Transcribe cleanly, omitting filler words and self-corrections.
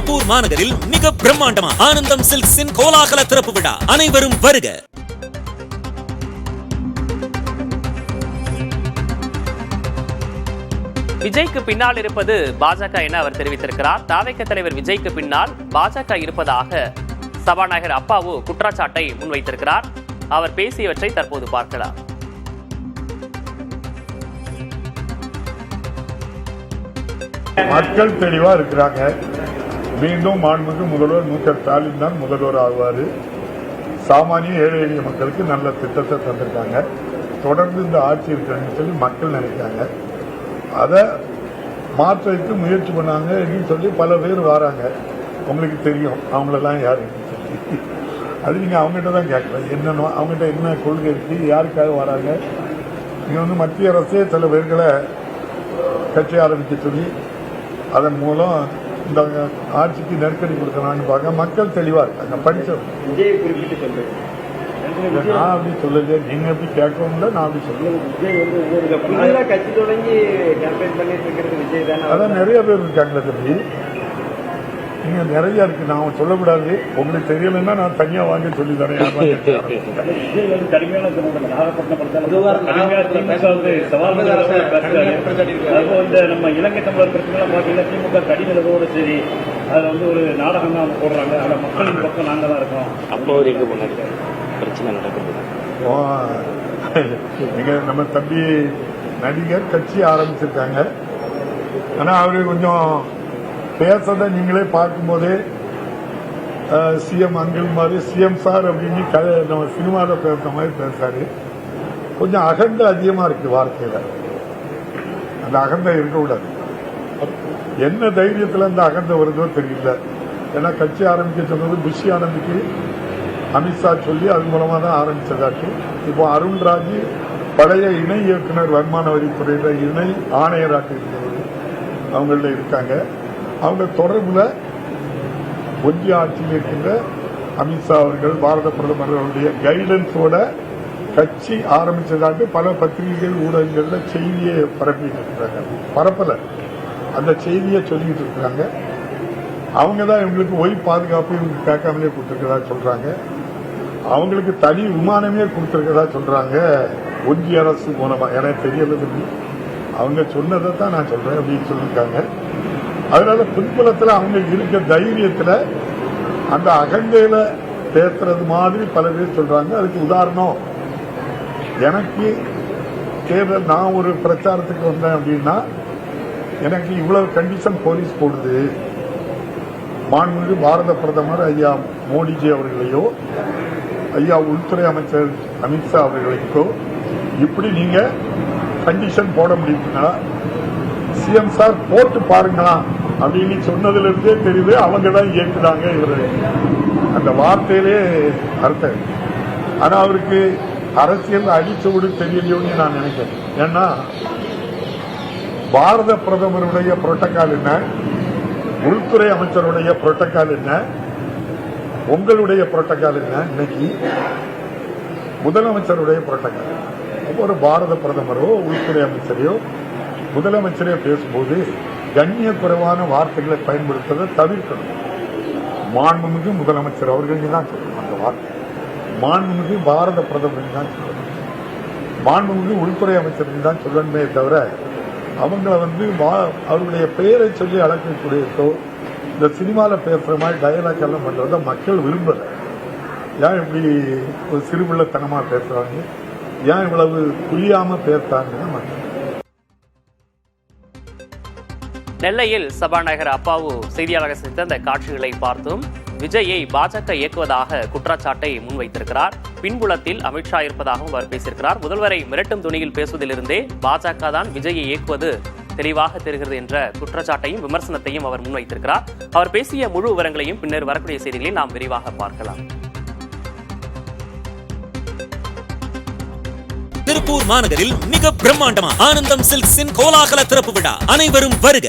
திருப்பூர் மாநகரில் மிக பிரம்மாண்டமா ஆனந்தம் சில்க்ஸின் கோலாகல திறப்பு விழா. அனைவரும் வருக. விஜய்க்கு பின்னால் இருப்பது பாஜக என அவர் தெரிவித்திருக்கிறார். தாவேக தலைவர் விஜய்க்கு பின்னால் பாஜக இருப்பதாக சபாநாயகர் அப்பாவு குற்றச்சாட்டை முன்வைத்திருக்கிறார். அவர் பேசியவற்றை தற்போது பார்க்கலாம். மக்கள் தெளிவா இருக்கிறாங்க. மீண்டும் மாண்புமிகு முதல்வர் மு.க.ஸ்டாலின் தான் முதல்வர் ஆகுவாரு. சாமானிய ஏழை எளிய மக்களுக்கு நல்ல திட்டத்தை தந்திருக்காங்க. தொடர்ந்து இந்த ஆட்சி இருக்கிறாங்கன்னு சொல்லி மக்கள் நினைக்கிறாங்க. அதை மாற்றத்துக்கு முயற்சி பண்ணாங்க அப்படின்னு சொல்லி பல பேர் வராங்க. உங்களுக்கு தெரியும் அவங்களெல்லாம் யாரு சொல்லி. அது நீங்க அவங்ககிட்ட தான் கேட்கலாம். என்னன்னு அவங்ககிட்ட என்ன கொள்கை இருக்கு, யாருக்காக வராங்க. நீங்க மத்திய அரசே சில பேர்களை கட்சி ஆரம்பிக்க சொல்லி அதன் மூலம் இந்த ஆட்சிக்கு நெருக்கடி கொடுக்கலாம்னு பார்க்க மக்கள் தெளிவா இருக்காங்க. படிச்சோம் நான் அப்படி சொல்லலையே. நீங்க எப்படி கேட்கணும்ல நான் அப்படி சொல்லுவேன். கட்சி தொடங்கி கேம்பெயின் பண்ணிட்டு இருக்கிறது விஜய் தானே. அதான் நிறைய பேர் இருக்காங்களே தம்பி. நீங்க நிறைய இருக்கு. நான் சொல்லக்கூடாது. உங்களுக்கு தெரியலன்னா நான் தனியா வாங்கி சொல்லி தரேன். நம்ம இலங்கை தமிழர் பிரச்சனை பாத்தீங்கன்னா திமுக கடிதத்தோடு சரி அதுல ஒரு நாடகம் தான் போடுறாங்க. அதுல மக்களின் பக்கம் நாங்க தான் இருக்கோம். அப்போ ஒரு எங்க முன்னாடி பிரச்சனை நடக்குது. நீங்க நம்ம தம்பி நடிகர் கட்சி ஆரம்பிச்சிருக்காங்க. ஆனா அவரு கொஞ்சம் பேசத நீங்களே பார்க்கும்போதே சிஎம் அங்கிள் மாதிரி சிஎம் சார் அப்படின்னு நம்ம சினிமாவில் பேசுற மாதிரி பேசுறாரு. கொஞ்சம் அகந்த அதிகமா இருக்கு வார்த்தையில. அந்த அகந்த இருக்கக்கூடாது. என்ன தைரியத்தில் அந்த அகந்த வருதோ தெரியல. ஏன்னா கட்சி ஆரம்பிக்க சொன்னது புஷி ஆனந்துக்கு அமித்ஷா சொல்லி அது மூலமா தான் ஆரம்பிச்சதாச்சு. இப்போ அருண்ராஜ் பழைய இணை இயக்குனர் வருமான வரித்துறையில இணை ஆணையராக இருக்கிறது அவங்கள்ட்ட இருக்காங்க. அவங்க தொடர்புல ஒன்றிய ஆட்சியில் இருக்கின்ற அமித்ஷா அவர்கள் பாரத பிரதமர் அவருடைய கைடன்ஸோட கட்சி ஆரம்பிச்சதாட்டு பல பத்திரிகைகள் ஊடகங்கள்ல செய்தியை பரப்பிட்டு இருக்கிறாங்க. பரப்பல அந்த செய்தியை சொல்லிட்டு இருக்கிறாங்க. அவங்க தான் இவங்களுக்கு ஒய் பாதுகாப்பு இவங்க கேட்காமலே கொடுத்திருக்கதா சொல்றாங்க. அவங்களுக்கு தனி விமானமே கொடுத்திருக்கதா சொல்றாங்க ஒன்றிய அரசு மூலமா. எனக்கு தெரியல. அவங்க சொன்னதை தான் நான் சொல்றேன் அப்படின்னு சொல்லியிருக்காங்க. அதனால பின்புலத்தில் அவங்க இருக்க தைரியத்தில் அந்த அகண்டையில பேசுறது மாதிரி பல பேர் சொல்றாங்க. அதுக்கு உதாரணம் எனக்கு தேர்தல் நான் ஒரு பிரச்சாரத்துக்கு வந்தேன் அப்படின்னா எனக்கு இவ்வளவு கண்டிஷன் போலீஸ் போடுது. மாண்புமிகு பாரத பிரதமர் ஐயா மோடிஜி அவர்களையோ ஐயா உள்துறை அமைச்சர் அமித்ஷா அவர்களுக்கோ இப்படி நீங்க கண்டிஷன் போட முடியுங்களா, சிஎம் சார் போட்டு பாருங்களா அப்படின்னு சொன்னதுல இருந்தே தெரியுது அவங்க தான் இயக்குறாங்க. இவரு அந்த வார்த்தையிலே அர்த்தம். ஆனா அவருக்கு அரசியல் அடிச்சுவிடு தெரியலையோன்னு நான் நினைக்கிறேன். ஏன்னா பாரத பிரதமருடைய புரோட்டோகால் என்ன, உள்துறை அமைச்சருடைய புரோட்டோகால் என்ன, உங்களுடைய புரோட்டோகால் என்ன, இன்னைக்கு முதலமைச்சருடைய புரோட்டோகால். ஒரு பாரத பிரதமரோ உள்துறை அமைச்சரையோ முதலமைச்சரே பேசும்போது கண்ணிய குறைவான வார்த்தைகளை பயன்படுத்துவதை தவிர்க்கணும். மாண்புமிகு முதலமைச்சர் அவர்களுக்கு தான் சொல்லணும் அந்த வார்த்தை. மாண்புமிகு பாரத பிரதமருக்கு தான் சொல்லணும். மாண்புமிகு உள்துறை அமைச்சருக்கு தான் சொல்லணுமே தவிர அவங்க அவருடைய பெயரை சொல்லி அழைக்கக்கூடியதோ இந்த சினிமாவில் பேசுற மாதிரி டயலாக் எல்லாம் பண்றத மக்கள் விரும்பல. ஏன் இப்படி ஒரு சிறுபிள்ளைத்தனமா பேசுறாங்க, ஏன் இவ்வளவு புரியாம பேசுறாங்கன்னு மக்கள். நெல்லையில் சபாநாயகர் அப்பாவு செய்தியாளர்கள் சந்தித்த அந்த காட்சிகளை பார்த்தும் விஜயை பாஜக இயக்குவதாக குற்றச்சாட்டை முன்வைத்திருக்கிறார். பின்புலத்தில் அமித்ஷா இருப்பதாகவும் அவர் பேசியிருக்கிறார். முதல்வரை மிரட்டும் துணியில் பேசுவதிலிருந்தே பாஜக தான் விஜயை இயக்குவது தெளிவாக தெரிகிறது என்ற குற்றச்சாட்டையும் விமர்சனத்தையும் அவர் முன்வைத்திருக்கிறார். அவர் பேசிய முழு விவரங்களையும் பின்னர் வரக்கூடிய செய்திகளில் நாம் விரிவாக பார்க்கலாம். திருப்பூர் மாநகரில் மிக பிரம்மாண்டமா ஆனந்தம் சில்க்ஸின் கோலாகல திறப்பு விழா. அனைவரும் வருக.